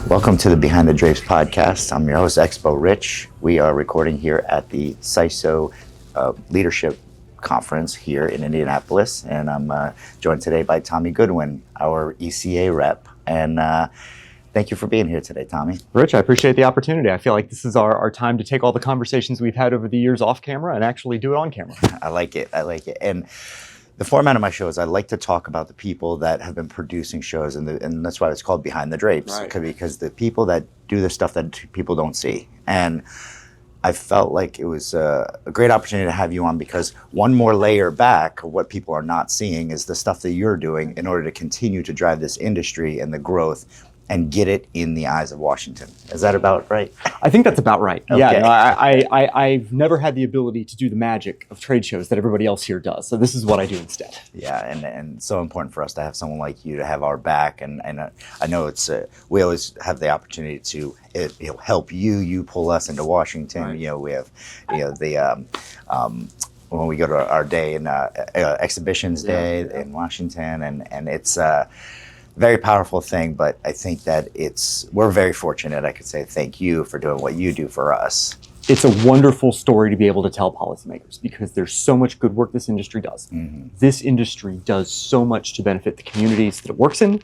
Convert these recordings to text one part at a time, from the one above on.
Welcome to the Behind the Drapes podcast. I'm your host, Expo Rich. We are recording here at the SISO Leadership Conference here in Indianapolis, and I'm joined today by Tommy Goodwin, our ECA rep. And thank you for being here today, Tommy. Rich, I appreciate the opportunity. I feel like this is our time to take all the conversations we've had over the years off camera and actually do it on camera. I like it. And the format of my show is I like to talk about the people that have been producing shows, and that's why it's called Behind the Drapes, Right. Because the people that do the stuff that people don't see. And I felt like it was a great opportunity to have you on, because one more layer back of what people are not seeing is the stuff that you're doing in order to continue to drive this industry and the growth and get it in the eyes of Washington. Is that about right? I think that's about right. Okay. Yeah, no, I've never had the ability to do the magic of trade shows that everybody else here does. So this is what I do instead. Yeah, and so important for us to have someone like you to have our back. And I know it's we always have the opportunity to help you pull us into Washington. Right. We have the when we go to our day in exhibitions day in Washington, and it's very powerful thing. But I think that we're very fortunate. I could say thank you for doing what you do for us. It's a wonderful story to be able to tell policymakers, because there's so much good work this industry does. Mm-hmm. This industry does so much to benefit the communities that it works in,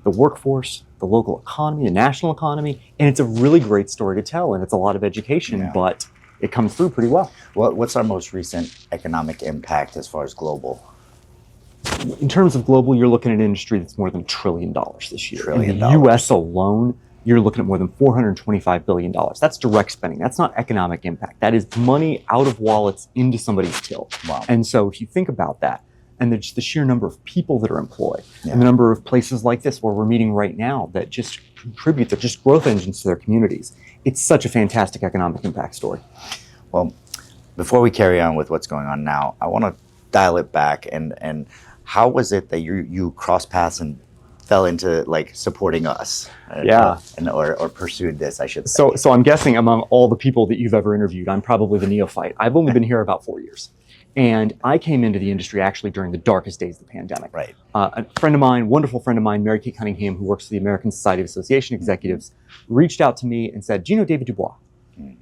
the workforce, the local economy, the national economy, and it's a really great story to tell, and it's a lot of education, but it comes through pretty well. What's our most recent economic impact as far as global? In terms of global, you're looking at an industry that's more than $1 trillion this year. In the U.S. alone, you're looking at more than $425 billion. That's direct spending. That's not economic impact. That is money out of wallets into somebody's till. Wow. And so if you think about that, and the sheer number of people that are employed, and the number of places like this where we're meeting right now that just contribute, they're just growth engines to their communities. It's such a fantastic economic impact story. Well, before we carry on with what's going on now, I want to dial it back and how was it that you crossed paths and fell into supporting us? Or pursued this, I should say. So I'm guessing among all the people that you've ever interviewed, I'm probably the neophyte. I've only been here about 4 years. And I came into the industry actually during the darkest days of the pandemic. Right. A friend of mine, wonderful friend of mine, Mary Kate Cunningham, who works for the American Society of Association Executives, reached out to me and said, "Do you know David Dubois?"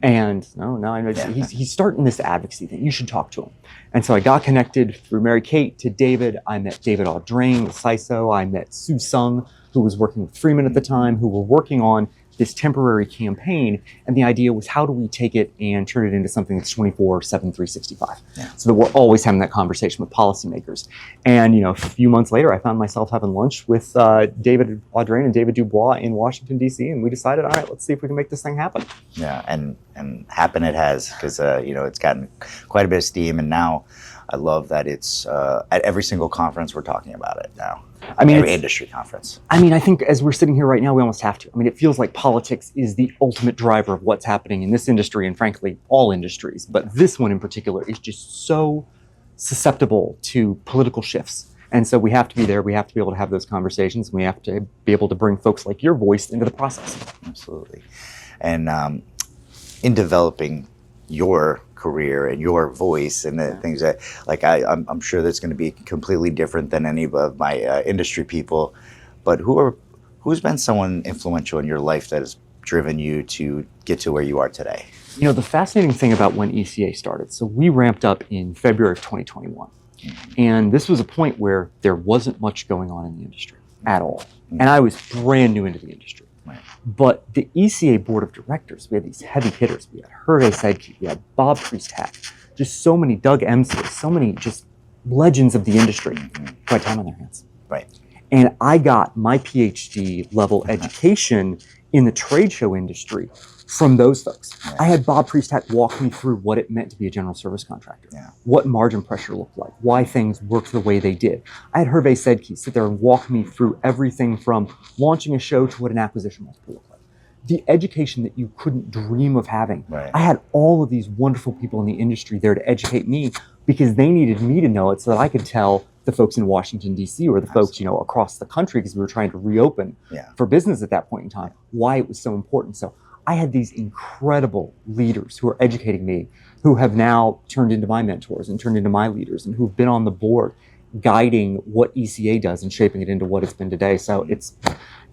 And no, I know he's starting this advocacy thing. You should talk to him. And so I got connected through Mary Kate to David. I met David Audrain with CISO. I met Sue Sung, who was working with Freeman at the time, who were working on this temporary campaign. And the idea was, how do we take it and turn it into something that's 24/7, 365? So that we're always having that conversation with policymakers. And a few months later, I found myself having lunch with David Audrain and David Dubois in Washington, D.C. And we decided, all right, let's see if we can make this thing happen. Yeah, and happen it has, because it's gotten quite a bit of steam, and now I love that it's at every single conference we're talking about it now. I mean, every industry conference. I think as we're sitting here right now, we almost have to. It feels like politics is the ultimate driver of what's happening in this industry, and frankly, all industries. But this one in particular is just so susceptible to political shifts. And so we have to be there. We have to be able to have those conversations. And we have to be able to bring folks like your voice into the process. Absolutely. And in developing your career and your voice and the things that, I'm sure that's going to be completely different than any of my industry people, but who's been someone influential in your life that has driven you to get to where you are today? The fascinating thing about when ECA started, so we ramped up in February of 2021, and this was a point where there wasn't much going on in the industry at all, and I was brand new into the industry. Right. But the ECA board of directors, we had these heavy hitters. We had Hervé Sedki, we had Bob Priestat, just so many, Doug Emsley, so many just legends of the industry who had time on their hands. Right. And I got my PhD level education in the trade show industry from those folks. Yeah. I had Bob Priestat walk me through what it meant to be a general service contractor, what margin pressure looked like, why things worked the way they did. I had Hervé Sedki sit there and walk me through everything from launching a show to what an acquisition multiple looked like. The education that you couldn't dream of having. Right. I had all of these wonderful people in the industry there to educate me, because they needed me to know it so that I could tell the folks in Washington, D.C., or the folks, across the country, because we were trying to reopen for business at that point in time, why it was so important. So I had these incredible leaders who are educating me, who have now turned into my mentors and turned into my leaders, and who've been on the board. guiding what ECA does and shaping it into what it's been today. So it's,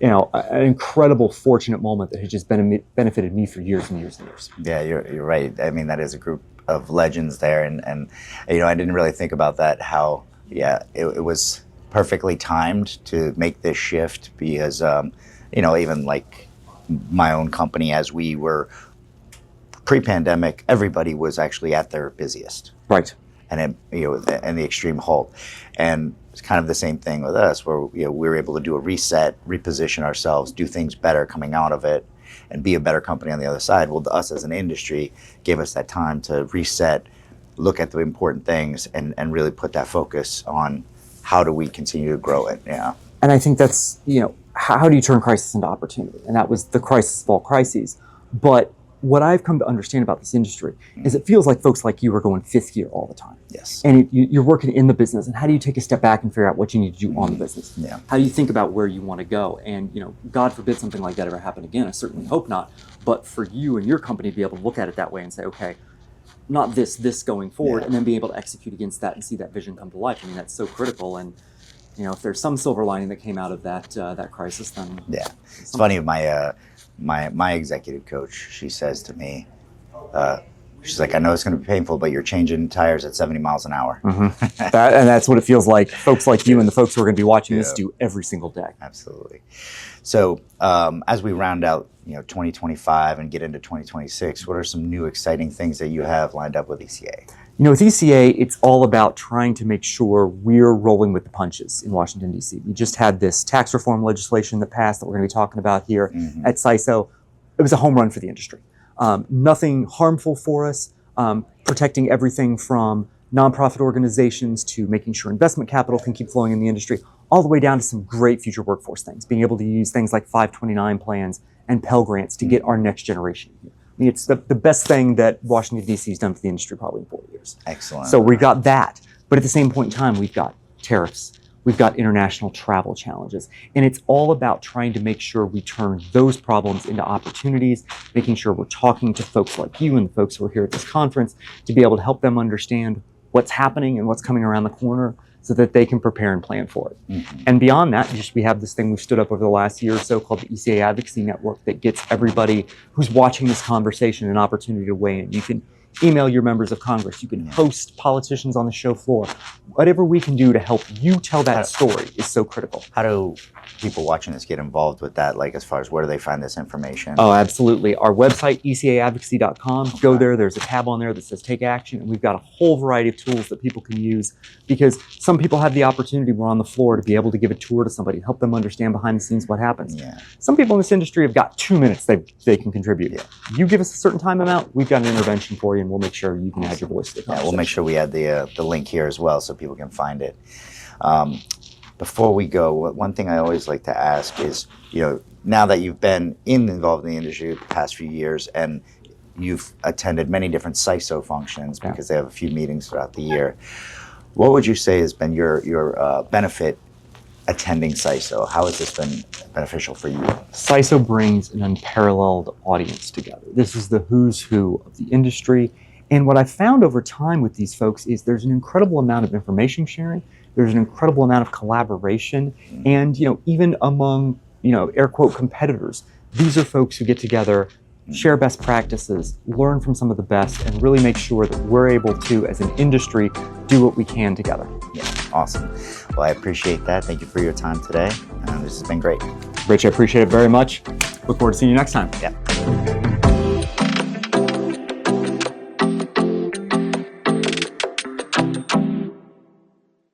an incredible, fortunate moment that has just benefited me for years and years and years. Yeah, you're right. I mean, that is a group of legends there, and I didn't really think about that. How it was perfectly timed to make this shift because even like my own company, as we were pre-pandemic, everybody was actually at their busiest, right? And and the extreme halt, and it's kind of the same thing with us, where we were able to do a reset, reposition ourselves, do things better coming out of it, and be a better company on the other side. Well, us as an industry gave us that time to reset, look at the important things, and really put that focus on how do we continue to grow it. Yeah. And I think that's, how do you turn crisis into opportunity? And that was the crisis of all crises. But what I've come to understand about this industry is it feels like folks like you are going fifth gear all the time. Yes. And you're working in the business. And how do you take a step back and figure out what you need to do on the business? Yeah. How do you think about where you want to go? And, God forbid something like that ever happen again. I certainly hope not. But for you and your company to be able to look at it that way and say, okay, not this going forward, and then be able to execute against that and see that vision come to life. I mean, that's so critical. And, if there's some silver lining that came out of that crisis, then it's funny. My executive coach, she says to me, she's like, I know it's going to be painful, but you're changing tires at 70 miles an hour. Mm-hmm. And that's what it feels like folks like you and the folks who are going to be watching this do every single day. Absolutely. So as we round out 2025 and get into 2026, what are some new exciting things that you have lined up with ECA? With ECA, it's all about trying to make sure we're rolling with the punches in Washington, D.C. We just had this tax reform legislation that passed that we're going to be talking about here at SISO. It was a home run for the industry. Nothing harmful for us, protecting everything from nonprofit organizations to making sure investment capital can keep flowing in the industry, all the way down to some great future workforce things, being able to use things like 529 plans and Pell Grants to get our next generation here. I mean, it's the best thing that Washington, D.C. has done for the industry probably in 40 years. Excellent. So we've got that. But at the same point in time, we've got tariffs. We've got international travel challenges. And it's all about trying to make sure we turn those problems into opportunities, making sure we're talking to folks like you and the folks who are here at this conference to be able to help them understand what's happening and what's coming around the corner so that they can prepare and plan for it. Mm-hmm. And beyond that, we have this thing we've stood up over the last year or so called the ECA Advocacy Network that gets everybody who's watching this conversation an opportunity to weigh in. You can email your members of Congress. You can host politicians on the show floor. Whatever we can do to help you tell that story is so critical. How do people watching this get involved with that? Like, as far as where do they find this information? Oh, absolutely. Our website, ECAadvocacy.com. Go there. There's a tab on there that says Take Action. And we've got a whole variety of tools that people can use because some people have the opportunity, we're on the floor, to be able to give a tour to somebody, help them understand behind the scenes what happens. Yeah. Some people in this industry have got 2 minutes they can contribute. Yeah. You give us a certain time amount, we've got an intervention for you, and we'll make sure you can add your voice to the conversation. Yeah, we'll make sure we add the link here as well so people can find it. Before we go, one thing I always like to ask is, now that you've been involved in the industry the past few years and you've attended many different SISO functions because they have a few meetings throughout the year, what would you say has been your benefit attending SISO? How has this been beneficial for you? SISO brings an unparalleled audience together. This is the who's who of the industry. And what I've found over time with these folks is there's an incredible amount of information sharing. There's an incredible amount of collaboration. And, even among, air quote competitors, these are folks who get together, share best practices, learn from some of the best, and really make sure that we're able to, as an industry, do what we can together. Yeah, awesome. Well, I appreciate that. Thank you for your time today. This has been great. Rich, I appreciate it very much. Look forward to seeing you next time. Yeah.